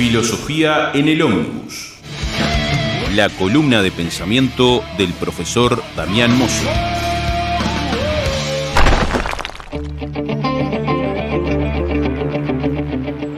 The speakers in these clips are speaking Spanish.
Filosofía en el Ómnibus. La columna de pensamiento del profesor Damián Mosso.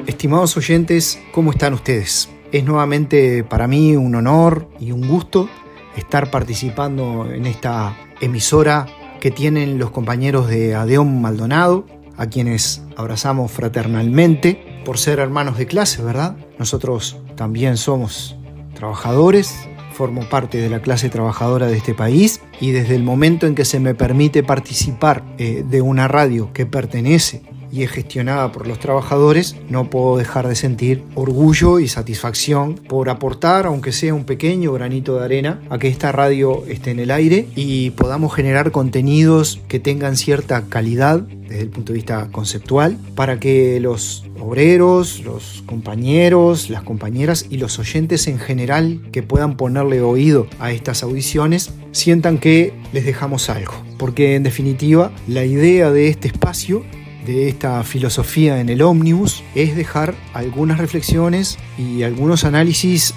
Estimados oyentes, ¿cómo están ustedes? Es nuevamente para mí un honor y un gusto estar participando en esta emisora que tienen los compañeros de Adeón Maldonado, a quienes abrazamos fraternalmente por ser hermanos de clase, ¿verdad? Nosotros también somos trabajadores, formo parte de la clase trabajadora de este país y desde el momento en que se me permite participar de una radio que pertenece y es gestionada por los trabajadores, no puedo dejar de sentir orgullo y satisfacción por aportar, aunque sea un pequeño granito de arena, a que esta radio esté en el aire y podamos generar contenidos que tengan cierta calidad desde el punto de vista conceptual, para que los obreros, los compañeros, las compañeras y los oyentes en general que puedan ponerle oído a estas audiciones sientan que les dejamos algo. Porque en definitiva, la idea de este espacio, de esta filosofía en el ómnibus, es dejar algunas reflexiones y algunos análisis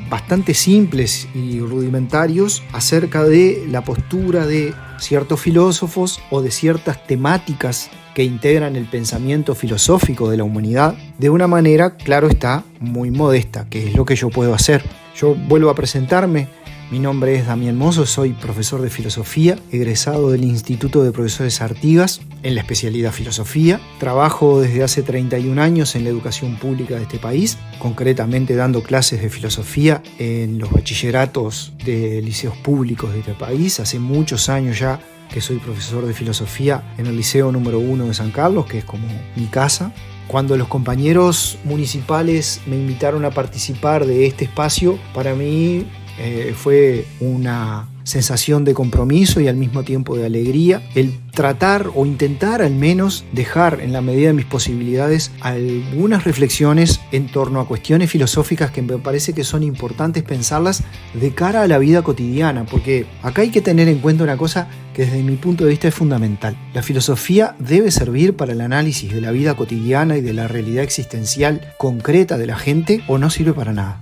bastante simples y rudimentarios acerca de la postura de ciertos filósofos o de ciertas temáticas que integran el pensamiento filosófico de la humanidad de una manera, claro está, muy modesta, que es lo que yo puedo hacer. Yo vuelvo a presentarme. Mi nombre es Damián Mosso, soy profesor de filosofía, egresado del Instituto de Profesores Artigas en la especialidad filosofía. Trabajo desde hace 31 años en la educación pública de este país, concretamente dando clases de filosofía en los bachilleratos de liceos públicos de este país. Hace muchos años ya que soy profesor de filosofía en el Liceo número 1 de San Carlos, que es como mi casa. Cuando los compañeros municipales me invitaron a participar de este espacio, para mí fue una sensación de compromiso y al mismo tiempo de alegría el tratar o intentar al menos dejar en la medida de mis posibilidades algunas reflexiones en torno a cuestiones filosóficas que me parece que son importantes pensarlas de cara a la vida cotidiana, porque acá hay que tener en cuenta una cosa que desde mi punto de vista es fundamental. La filosofía debe servir para el análisis de la vida cotidiana y de la realidad existencial concreta de la gente, o no sirve para nada.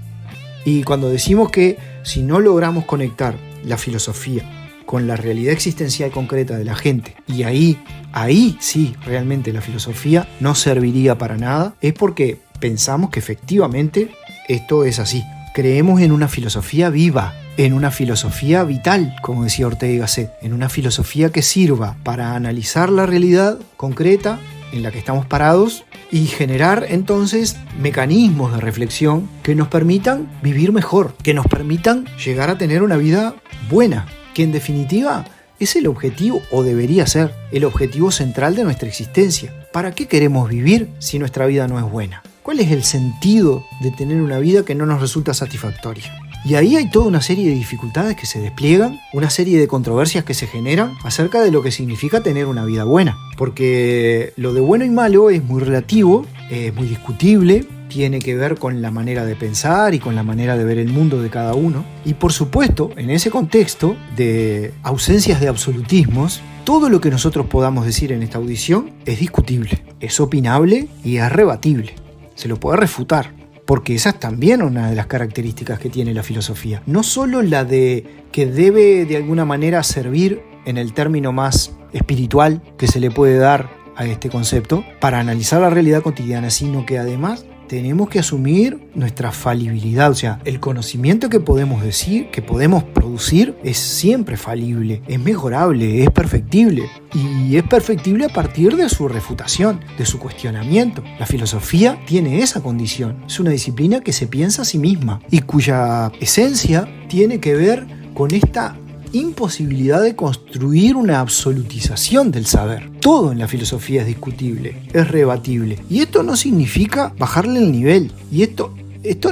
Y cuando decimos que si no logramos conectar la filosofía con la realidad existencial concreta de la gente, y ahí sí realmente la filosofía no serviría para nada, es porque pensamos que efectivamente esto es así. Creemos en una filosofía viva, en una filosofía vital, como decía Ortega y Gasset, en una filosofía que sirva para analizar la realidad concreta en la que estamos parados y generar entonces mecanismos de reflexión que nos permitan vivir mejor, que nos permitan llegar a tener una vida buena, que en definitiva es el objetivo, o debería ser, el objetivo central de nuestra existencia. ¿Para qué queremos vivir si nuestra vida no es buena? ¿Cuál es el sentido de tener una vida que no nos resulta satisfactoria? Y ahí hay toda una serie de dificultades que se despliegan, una serie de controversias que se generan acerca de lo que significa tener una vida buena. Porque lo de bueno y malo es muy relativo, es muy discutible, tiene que ver con la manera de pensar y con la manera de ver el mundo de cada uno. Y por supuesto, en ese contexto de ausencias de absolutismos, todo lo que nosotros podamos decir en esta audición es discutible, es opinable y es rebatible. Se lo puede refutar. Porque esa es también una de las características que tiene la filosofía. No solo la de que debe de alguna manera servir en el término más espiritual que se le puede dar a este concepto para analizar la realidad cotidiana, sino que además tenemos que asumir nuestra falibilidad. O sea, el conocimiento que podemos decir, que podemos producir, es siempre falible, es mejorable, es perfectible. Y es perfectible a partir de su refutación, de su cuestionamiento. La filosofía tiene esa condición. Es una disciplina que se piensa a sí misma y cuya esencia tiene que ver con esta imposibilidad de construir una absolutización del saber. Todo en la filosofía es discutible, es rebatible. Y esto no significa bajarle el nivel. Y esto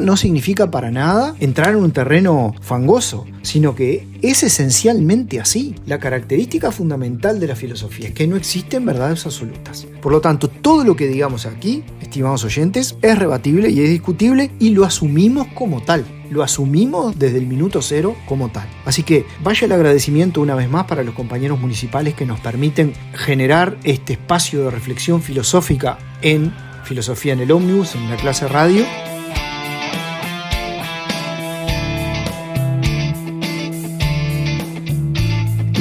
no significa para nada entrar en un terreno fangoso, sino que es esencialmente así. La característica fundamental de la filosofía es que no existen verdades absolutas. Por lo tanto, todo lo que digamos aquí, estimados oyentes, es rebatible y es discutible y lo asumimos como tal. Lo asumimos desde el minuto cero como tal. Así que vaya el agradecimiento una vez más para los compañeros municipales que nos permiten generar este espacio de reflexión filosófica en Filosofía en el Ómnibus, en la clase radio.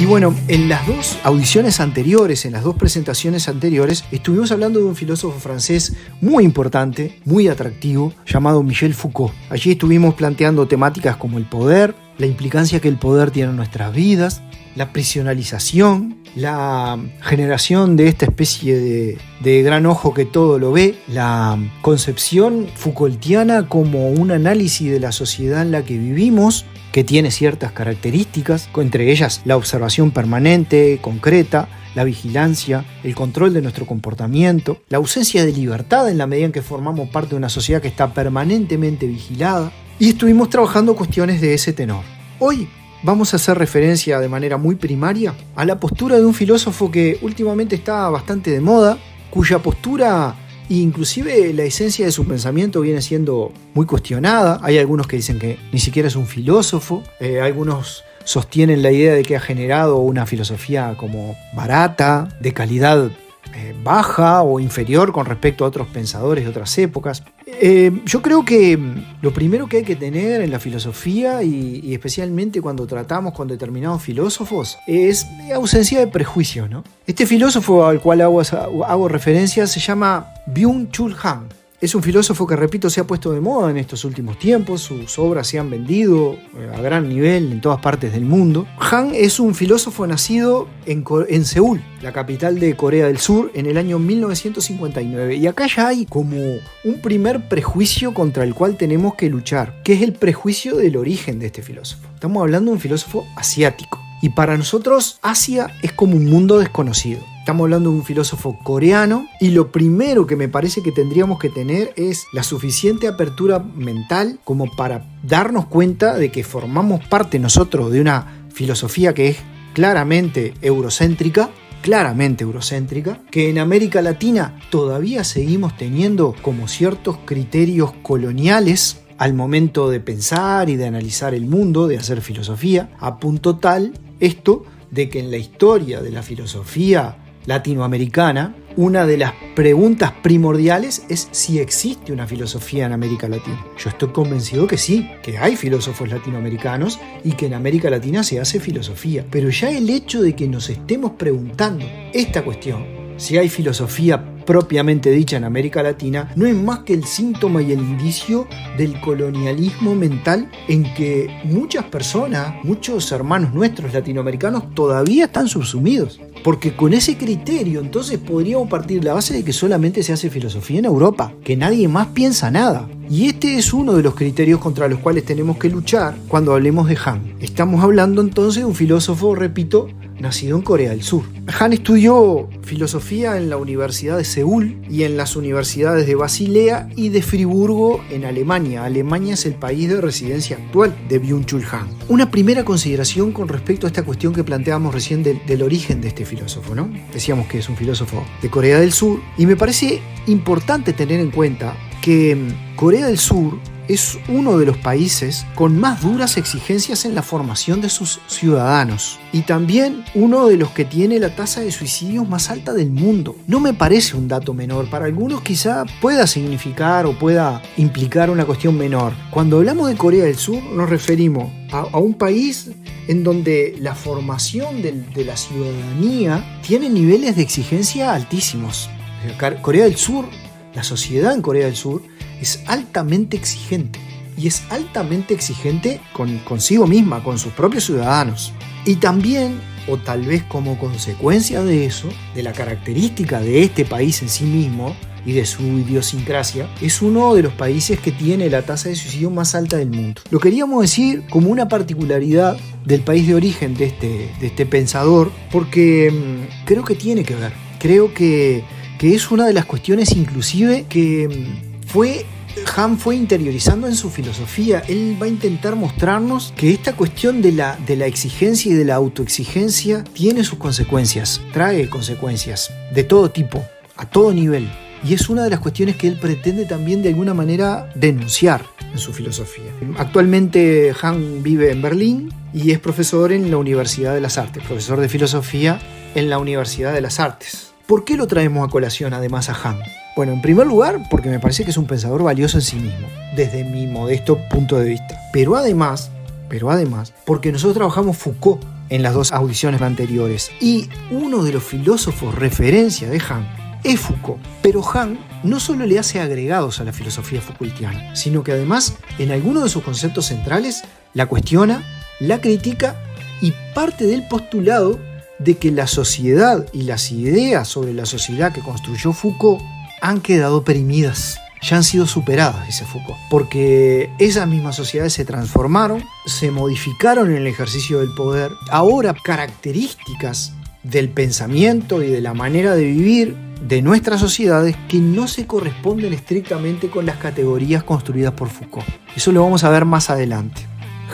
Y bueno, en las dos audiciones anteriores, en las dos presentaciones anteriores, estuvimos hablando de un filósofo francés muy importante, muy atractivo, llamado Michel Foucault. Allí estuvimos planteando temáticas como el poder, la implicancia que el poder tiene en nuestras vidas, la prisionalización, la generación de esta especie de gran ojo que todo lo ve, la concepción Foucaultiana como un análisis de la sociedad en la que vivimos, que tiene ciertas características, entre ellas la observación permanente, concreta, la vigilancia, el control de nuestro comportamiento, la ausencia de libertad en la medida en que formamos parte de una sociedad que está permanentemente vigilada, y estuvimos trabajando cuestiones de ese tenor. Hoy vamos a hacer referencia de manera muy primaria a la postura de un filósofo que últimamente está bastante de moda, cuya postura, inclusive la esencia de su pensamiento, viene siendo muy cuestionada. Hay algunos que dicen que ni siquiera es un filósofo, algunos sostienen la idea de que ha generado una filosofía como barata, de calidad baja o inferior con respecto a otros pensadores de otras épocas. Yo creo que lo primero que hay que tener en la filosofía y especialmente cuando tratamos con determinados filósofos es ausencia de prejuicios, ¿no? Este filósofo al cual hago referencia se llama Byung-Chul Han. Es un filósofo que, repito, se ha puesto de moda en estos últimos tiempos. Sus obras se han vendido a gran nivel en todas partes del mundo. Han es un filósofo nacido en Seúl, la capital de Corea del Sur, en el año 1959. Y acá ya hay como un primer prejuicio contra el cual tenemos que luchar, que es el prejuicio del origen de este filósofo. Estamos hablando de un filósofo asiático. Y para nosotros Asia es como un mundo desconocido. Estamos hablando de un filósofo coreano y lo primero que me parece que tendríamos que tener es la suficiente apertura mental como para darnos cuenta de que formamos parte nosotros de una filosofía que es claramente eurocéntrica, que en América Latina todavía seguimos teniendo como ciertos criterios coloniales al momento de pensar y de analizar el mundo, de hacer filosofía, a punto tal esto de que en la historia de la filosofía latinoamericana, una de las preguntas primordiales es si existe una filosofía en América Latina. Yo estoy convencido que sí, que hay filósofos latinoamericanos y que en América Latina se hace filosofía. Pero ya el hecho de que nos estemos preguntando esta cuestión, si hay filosofía propiamente dicha en América Latina, no es más que el síntoma y el indicio del colonialismo mental en que muchas personas, muchos hermanos nuestros latinoamericanos todavía están subsumidos. Porque con ese criterio entonces podríamos partir de la base de que solamente se hace filosofía en Europa, que nadie más piensa nada. Y este es uno de los criterios contra los cuales tenemos que luchar cuando hablemos de Han. Estamos hablando entonces de un filósofo, repito, nacido en Corea del Sur. Han estudió filosofía en la Universidad de Seúl y en las universidades de Basilea y de Friburgo en Alemania. Alemania es el país de residencia actual de Byung-Chul Han. Una primera consideración con respecto a esta cuestión que planteábamos recién del origen de este filósofo, ¿no? Decíamos que es un filósofo de Corea del Sur y me parece importante tener en cuenta que Corea del Sur es uno de los países con más duras exigencias en la formación de sus ciudadanos y también uno de los que tiene la tasa de suicidios más alta del mundo. No me parece un dato menor, para algunos quizá pueda significar o pueda implicar una cuestión menor. Cuando hablamos de Corea del Sur nos referimos a un país en donde la formación de la ciudadanía tiene niveles de exigencia altísimos. Corea del Sur, la sociedad en Corea del Sur es altamente exigente y es altamente exigente consigo misma, con sus propios ciudadanos. Y también, o tal vez como consecuencia de eso, de la característica de este país en sí mismo y de su idiosincrasia, es uno de los países que tiene la tasa de suicidio más alta del mundo. Lo queríamos decir como una particularidad del país de origen de este pensador, porque creo que tiene que ver. Creo que es una de las cuestiones inclusive que Han fue interiorizando en su filosofía. Él va a intentar mostrarnos que esta cuestión de la exigencia y de la autoexigencia tiene sus consecuencias, trae consecuencias de todo tipo, a todo nivel. Y es una de las cuestiones que él pretende también de alguna manera denunciar en su filosofía. Actualmente Han vive en Berlín y es profesor en la Universidad de las Artes, profesor de filosofía en la Universidad de las Artes. ¿Por qué lo traemos a colación además a Han? Bueno, en primer lugar, porque me parece que es un pensador valioso en sí mismo, desde mi modesto punto de vista. Pero además, pero además porque nosotros trabajamos Foucault en las 2 audiciones anteriores. Y uno de los filósofos referencia de Han es Foucault. Pero Han no solo le hace agregados a la filosofía Foucaultiana, sino que además en algunos de sus conceptos centrales la cuestiona, la critica y parte del postulado de que la sociedad y las ideas sobre la sociedad que construyó Foucault han quedado perimidas, ya han sido superadas, dice Foucault, porque esas mismas sociedades se transformaron, se modificaron en el ejercicio del poder. Ahora, características del pensamiento y de la manera de vivir de nuestras sociedades que no se corresponden estrictamente con las categorías construidas por Foucault. Eso lo vamos a ver más adelante.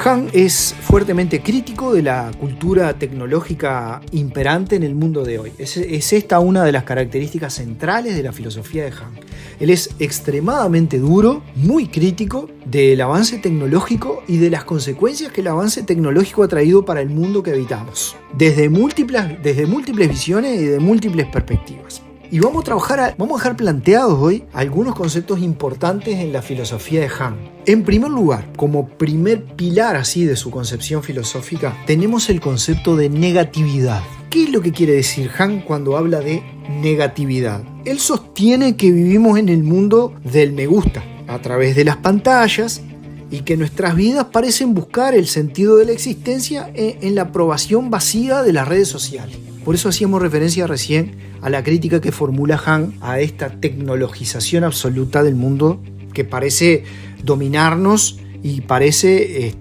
Han es fuertemente crítico de la cultura tecnológica imperante en el mundo de hoy. Es esta una de las características centrales de la filosofía de Han. Él es extremadamente duro, muy crítico del avance tecnológico y de las consecuencias que el avance tecnológico ha traído para el mundo que habitamos, desde múltiples visiones y de múltiples perspectivas. Y vamos a dejar planteados hoy algunos conceptos importantes en la filosofía de Han. En primer lugar, como primer pilar así de su concepción filosófica, tenemos el concepto de negatividad. ¿Qué es lo que quiere decir Han cuando habla de negatividad? Él sostiene que vivimos en el mundo del me gusta, a través de las pantallas, y que nuestras vidas parecen buscar el sentido de la existencia en la aprobación vacía de las redes sociales. Por eso hacíamos referencia recién a la crítica que formula Han a esta tecnologización absoluta del mundo que parece dominarnos y parece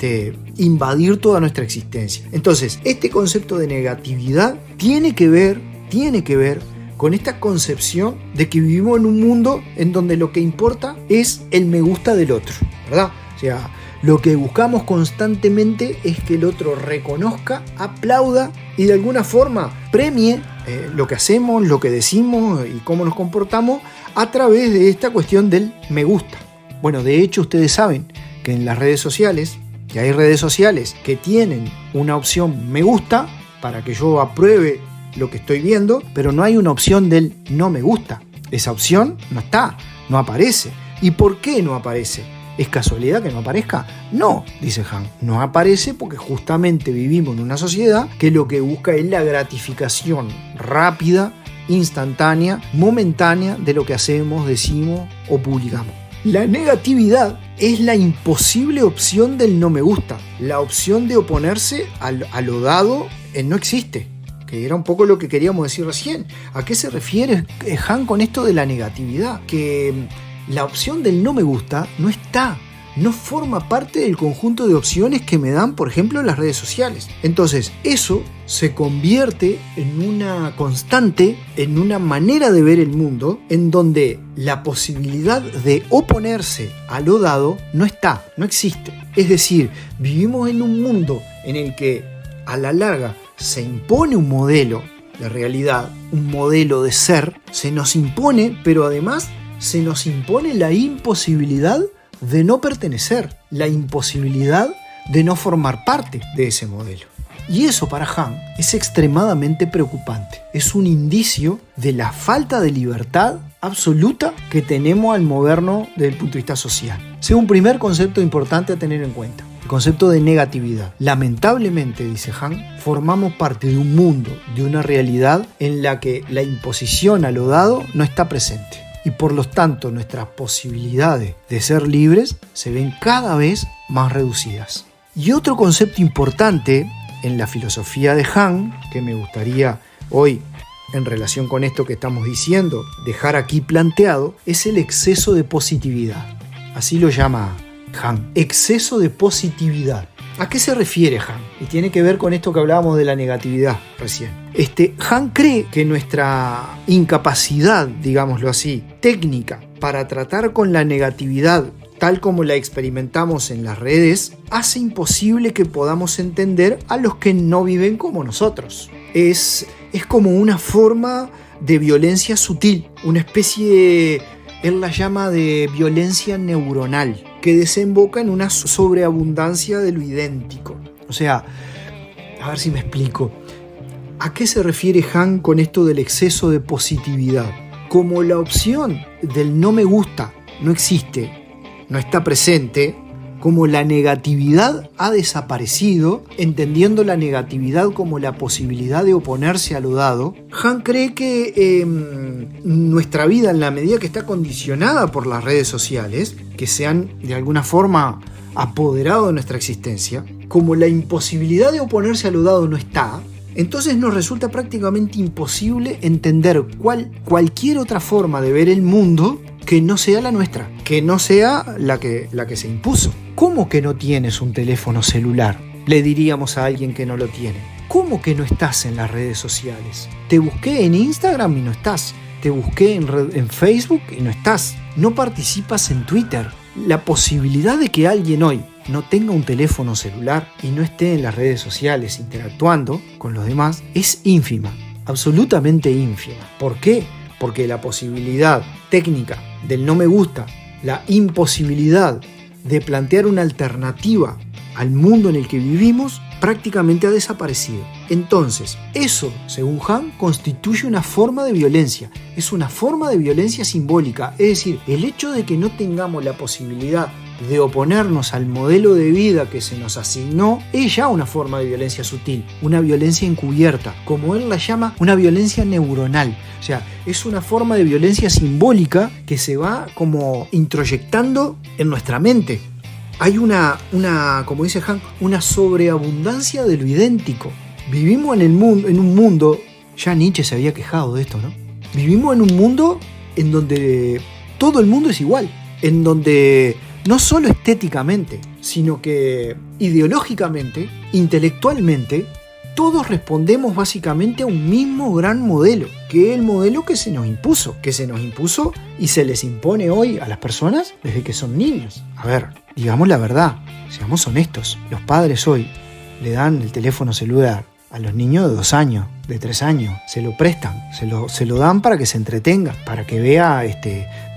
invadir toda nuestra existencia. Entonces, este concepto de negatividad tiene que ver con esta concepción de que vivimos en un mundo en donde lo que importa es el me gusta del otro, ¿verdad? O sea, lo que buscamos constantemente es que el otro reconozca, aplauda y de alguna forma premie lo que hacemos, lo que decimos y cómo nos comportamos a través de esta cuestión del me gusta. Bueno, de hecho ustedes saben que en las redes sociales, que hay redes sociales que tienen una opción me gusta para que yo apruebe lo que estoy viendo, pero no hay una opción del no me gusta. Esa opción no está, no aparece. ¿Y por qué no aparece? ¿Es casualidad que no aparezca? No, dice Han, no aparece porque justamente vivimos en una sociedad que lo que busca es la gratificación rápida, instantánea, momentánea de lo que hacemos, decimos o publicamos. La negatividad es la imposible opción del no me gusta, la opción de oponerse a lo dado en no existe, que era un poco lo que queríamos decir recién. ¿A qué se refiere Han con esto de la negatividad? Que la opción del no me gusta no está, no forma parte del conjunto de opciones que me dan, por ejemplo, las redes sociales. Entonces, eso se convierte en una constante, en una manera de ver el mundo, en donde la posibilidad de oponerse a lo dado no está, no existe. Es decir, vivimos en un mundo en el que a la larga se impone un modelo de realidad, un modelo de ser, se nos impone, pero además se nos impone la imposibilidad de no pertenecer, la imposibilidad de no formar parte de ese modelo. Y eso para Han es extremadamente preocupante. Es un indicio de la falta de libertad absoluta que tenemos al movernos desde el punto de vista social. Ese es un primer concepto importante a tener en cuenta. El concepto de negatividad. Lamentablemente, dice Han, formamos parte de un mundo, de una realidad en la que la imposición a lo dado no está presente. Y por lo tanto nuestras posibilidades de ser libres se ven cada vez más reducidas. Y otro concepto importante en la filosofía de Han, que me gustaría hoy, en relación con esto que estamos diciendo, dejar aquí planteado, es el exceso de positividad. Así lo llama Han, exceso de positividad. ¿A qué se refiere Han? Y tiene que ver con esto que hablábamos de la negatividad recién. Han cree que nuestra incapacidad, digámoslo así, técnica para tratar con la negatividad tal como la experimentamos en las redes, hace imposible que podamos entender a los que no viven como nosotros. Es como una forma de violencia sutil, una especie, él la llama de violencia neuronal, que desemboca en una sobreabundancia de lo idéntico. O sea, a ver si me explico. ¿A qué se refiere Han con esto del exceso de positividad? Como la opción del no me gusta no existe, no está presente, como la negatividad ha desaparecido, entendiendo la negatividad como la posibilidad de oponerse a lo dado, Han cree que nuestra vida, en la medida que está condicionada por las redes sociales, que se han de alguna forma apoderado de nuestra existencia, como la imposibilidad de oponerse a lo dado no está, entonces nos resulta prácticamente imposible entender cualquier otra forma de ver el mundo que no sea la nuestra, que no sea la que se impuso. ¿Cómo que no tienes un teléfono celular?, le diríamos a alguien que no lo tiene. ¿Cómo que no estás en las redes sociales? Te busqué en Instagram y no estás. Te busqué en Facebook y no estás. No participas en Twitter. La posibilidad de que alguien hoy no tenga un teléfono celular y no esté en las redes sociales interactuando con los demás es ínfima, absolutamente ínfima. ¿Por qué? Porque la posibilidad técnica del no me gusta, la imposibilidad de plantear una alternativa al mundo en el que vivimos, prácticamente ha desaparecido. Entonces, eso, según Han, constituye una forma de violencia. Es una forma de violencia simbólica. Es decir, el hecho de que no tengamos la posibilidad de oponernos al modelo de vida que se nos asignó es ya una forma de violencia sutil, una violencia encubierta, como él la llama, una violencia neuronal. O sea, es una forma de violencia simbólica que se va como introyectando en nuestra mente. Hay una, como dice Han, una sobreabundancia de lo idéntico. Vivimos en un mundo, ya Nietzsche se había quejado de esto, ¿no? Vivimos en un mundo en donde todo el mundo es igual, en donde no solo estéticamente, sino que ideológicamente, intelectualmente, todos respondemos básicamente a un mismo gran modelo, que es el modelo que se nos impuso y se les impone hoy a las personas desde que son niños. A ver, digamos la verdad, seamos honestos, los padres hoy le dan el teléfono celular a los niños de 2 años, de 3 años, se lo prestan, se lo dan para que se entretenga, para que vea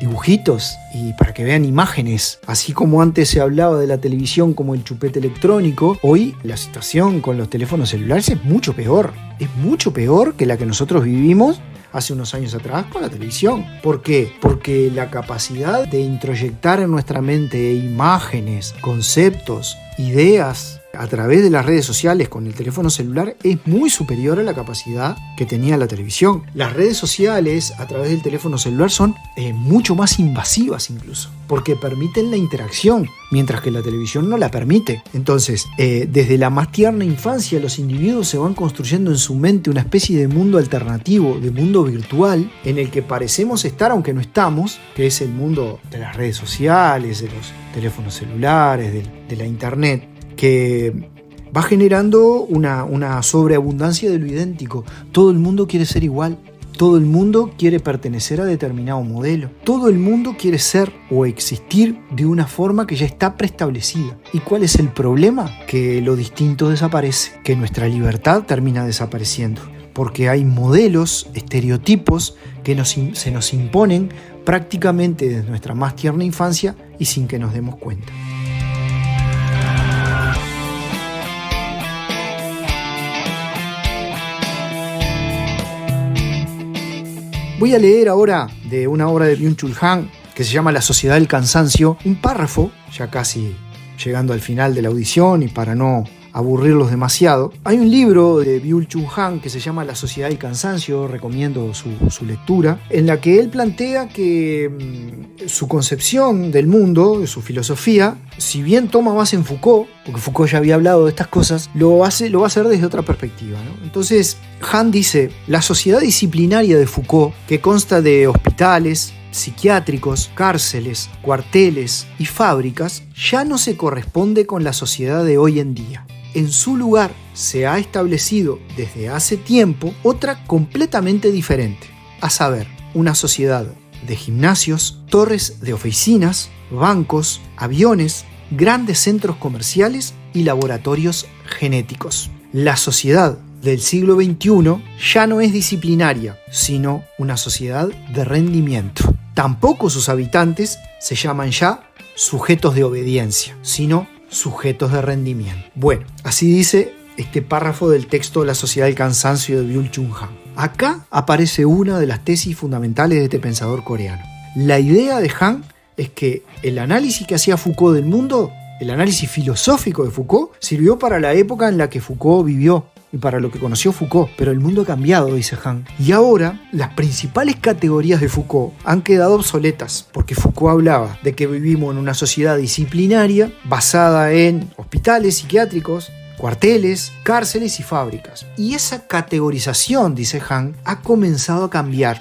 dibujitos y para que vean imágenes. Así como antes se hablaba de la televisión como el chupete electrónico, hoy la situación con los teléfonos celulares es mucho peor que la que nosotros vivimos hace unos años atrás con la televisión. ¿Por qué? Porque la capacidad de introyectar en nuestra mente imágenes, conceptos, ideas a través de las redes sociales con el teléfono celular es muy superior a la capacidad que tenía la televisión. Las redes sociales a través del teléfono celular son mucho más invasivas incluso, porque permiten la interacción, mientras que la televisión no la permite. Entonces, desde la más tierna infancia los individuos se van construyendo en su mente una especie de mundo alternativo, de mundo virtual, en el que parecemos estar aunque no estamos, que es el mundo de las redes sociales, de los teléfonos celulares, de la internet, que va generando una sobreabundancia de lo idéntico. Todo el mundo quiere ser igual, todo el mundo quiere pertenecer a determinado modelo, todo el mundo quiere ser o existir de una forma que ya está preestablecida. ¿Y cuál es el problema? Que lo distinto desaparece, que nuestra libertad termina desapareciendo, porque hay modelos, estereotipos que se nos imponen prácticamente desde nuestra más tierna infancia y sin que nos demos cuenta. Voy a leer ahora de una obra de Byung-Chul Han que se llama La Sociedad del Cansancio, un párrafo, ya casi llegando al final de la audición y para no aburrirlos demasiado. Hay un libro de Byung-Chul Han que se llama La Sociedad del Cansancio, recomiendo su lectura, en la que él plantea que su concepción del mundo, de su filosofía, si bien toma base en Foucault, porque Foucault ya había hablado de estas cosas, lo va a hacer desde otra perspectiva, ¿no? Entonces, Han dice, la sociedad disciplinaria de Foucault, que consta de hospitales, psiquiátricos, cárceles, cuarteles y fábricas, ya no se corresponde con la sociedad de hoy en día. En su lugar se ha establecido desde hace tiempo otra completamente diferente, a saber, una sociedad de gimnasios, torres de oficinas, bancos, aviones, grandes centros comerciales y laboratorios genéticos. La sociedad del siglo XXI ya no es disciplinaria, sino una sociedad de rendimiento. Tampoco sus habitantes se llaman ya sujetos de obediencia, sino sujetos de rendimiento. Bueno, así dice este párrafo del texto La Sociedad del Cansancio de Byung-Chul Han. Acá aparece una de las tesis fundamentales de este pensador coreano. La idea de Han es que el análisis que hacía Foucault del mundo el análisis filosófico de Foucault sirvió para la época en la que Foucault vivió y para lo que conoció Foucault, pero el mundo ha cambiado, dice Han. Y ahora las principales categorías de Foucault han quedado obsoletas, porque Foucault hablaba de que vivimos en una sociedad disciplinaria basada en hospitales psiquiátricos, cuarteles, cárceles y fábricas. Y esa categorización, dice Han, ha comenzado a cambiar.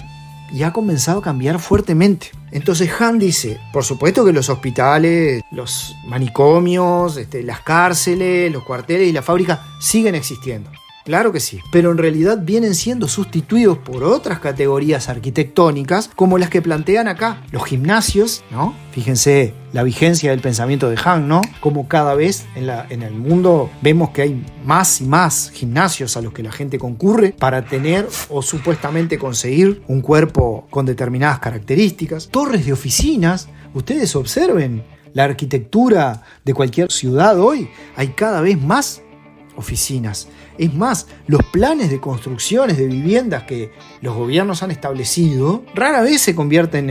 Y ha comenzado a cambiar fuertemente. Entonces Han dice, por supuesto que los hospitales, los manicomios, las cárceles, los cuarteles y las fábricas siguen existiendo. Claro que sí, pero en realidad vienen siendo sustituidos por otras categorías arquitectónicas como las que plantean acá. Los gimnasios, ¿no? Fíjense la vigencia del pensamiento de Han, ¿no? Como cada vez en el mundo vemos que hay más y más gimnasios a los que la gente concurre para tener o supuestamente conseguir un cuerpo con determinadas características. Torres de oficinas, ustedes observen la arquitectura de cualquier ciudad hoy, hay cada vez más oficinas. Es más, los planes de construcciones de viviendas que los gobiernos han establecido rara vez se convierten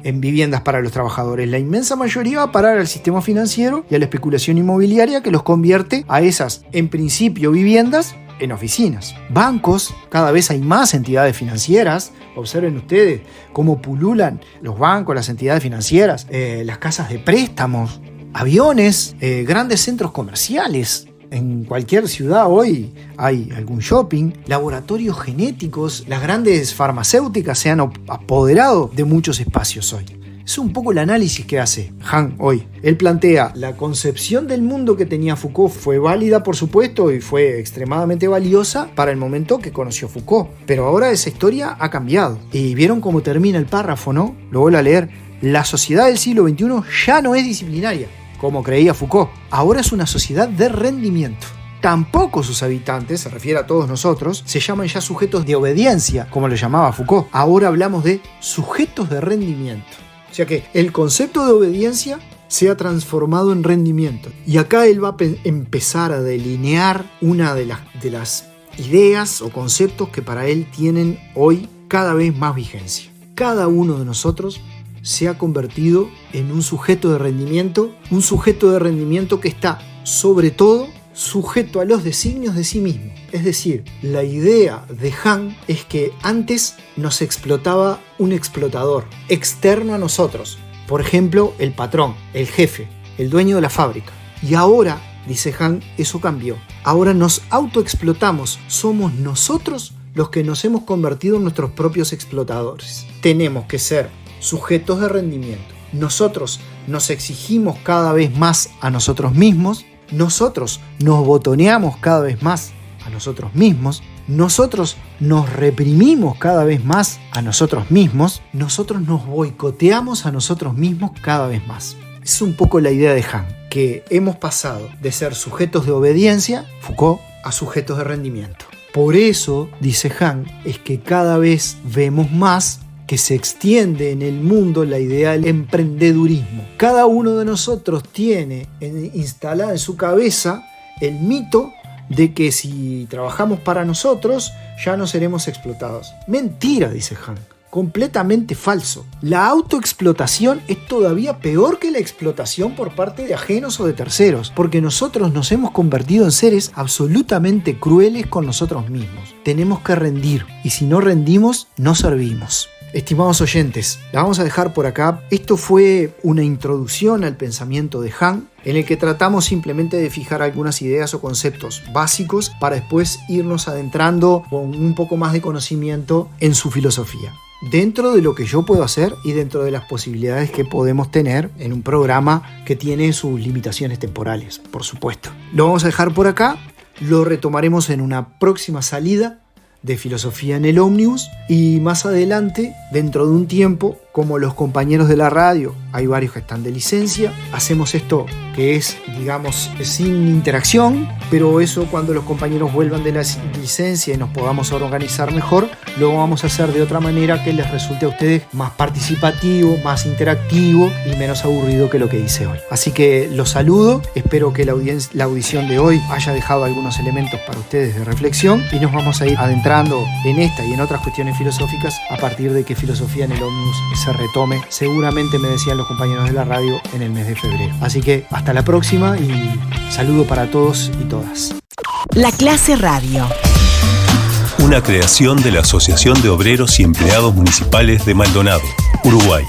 en viviendas para los trabajadores. La inmensa mayoría va a parar al sistema financiero y a la especulación inmobiliaria que los convierte a esas, en principio, viviendas en oficinas. Bancos, cada vez hay más entidades financieras. Observen ustedes cómo pululan los bancos, las entidades financieras, las casas de préstamos, aviones, grandes centros comerciales. En cualquier ciudad hoy hay algún shopping, laboratorios genéticos, las grandes farmacéuticas se han apoderado de muchos espacios hoy. Es un poco el análisis que hace Han hoy. Él plantea, la concepción del mundo que tenía Foucault fue válida, por supuesto, y fue extremadamente valiosa para el momento que conoció Foucault. Pero ahora esa historia ha cambiado. Y vieron cómo termina el párrafo, ¿no? Lo vuelvo a leer. La sociedad del siglo XXI ya no es disciplinaria, como creía Foucault. Ahora es una sociedad de rendimiento. Tampoco sus habitantes, se refiere a todos nosotros, se llaman ya sujetos de obediencia, como lo llamaba Foucault. Ahora hablamos de sujetos de rendimiento. O sea que el concepto de obediencia se ha transformado en rendimiento. Y acá él va a empezar a delinear una de las ideas o conceptos que para él tienen hoy cada vez más vigencia. Cada uno de nosotros se ha convertido en un sujeto de rendimiento que está, sobre todo, sujeto a los designios de sí mismo. Es decir, la idea de Han es que antes nos explotaba un explotador externo a nosotros. Por ejemplo, el patrón, el jefe, el dueño de la fábrica. Y ahora, dice Han, eso cambió. Ahora nos autoexplotamos. Somos nosotros los que nos hemos convertido en nuestros propios explotadores. Tenemos que ser sujetos de rendimiento. Nosotros nos exigimos cada vez más a nosotros mismos. Nosotros nos botoneamos cada vez más a nosotros mismos. Nosotros nos reprimimos cada vez más a nosotros mismos. Nosotros nos boicoteamos a nosotros mismos cada vez más. Es un poco la idea de Han, que hemos pasado de ser sujetos de obediencia, Foucault, a sujetos de rendimiento. Por eso, dice Han, es que cada vez vemos más que se extiende en el mundo la idea del emprendedurismo. Cada uno de nosotros tiene instalada en su cabeza el mito de que si trabajamos para nosotros ya no seremos explotados. Mentira, dice Han. Completamente falso. La autoexplotación es todavía peor que la explotación por parte de ajenos o de terceros, porque nosotros nos hemos convertido en seres absolutamente crueles con nosotros mismos. Tenemos que rendir, y si no rendimos, no servimos. Estimados oyentes, la vamos a dejar por acá. Esto fue una introducción al pensamiento de Han, en el que tratamos simplemente de fijar algunas ideas o conceptos básicos para después irnos adentrando con un poco más de conocimiento en su filosofía. Dentro de lo que yo puedo hacer y dentro de las posibilidades que podemos tener en un programa que tiene sus limitaciones temporales, por supuesto. Lo vamos a dejar por acá, lo retomaremos en una próxima salida de Filosofía en el Ómnibus, y más adelante, dentro de un tiempo, como los compañeros de la radio, hay varios que están de licencia, hacemos esto que es, digamos, sin interacción, pero eso cuando los compañeros vuelvan de la licencia y nos podamos organizar mejor, lo vamos a hacer de otra manera que les resulte a ustedes más participativo, más interactivo y menos aburrido que lo que hice hoy. Así que los saludo, espero que la audición de hoy haya dejado algunos elementos para ustedes de reflexión, y nos vamos a ir adentrando en esta y en otras cuestiones filosóficas a partir de que Filosofía en el Ómnibus es se retome, seguramente me decían los compañeros de la radio, en el mes de febrero. Así que hasta la próxima y saludo para todos y todas. La Clase Radio. Una creación de la Asociación de Obreros y Empleados Municipales de Maldonado, Uruguay.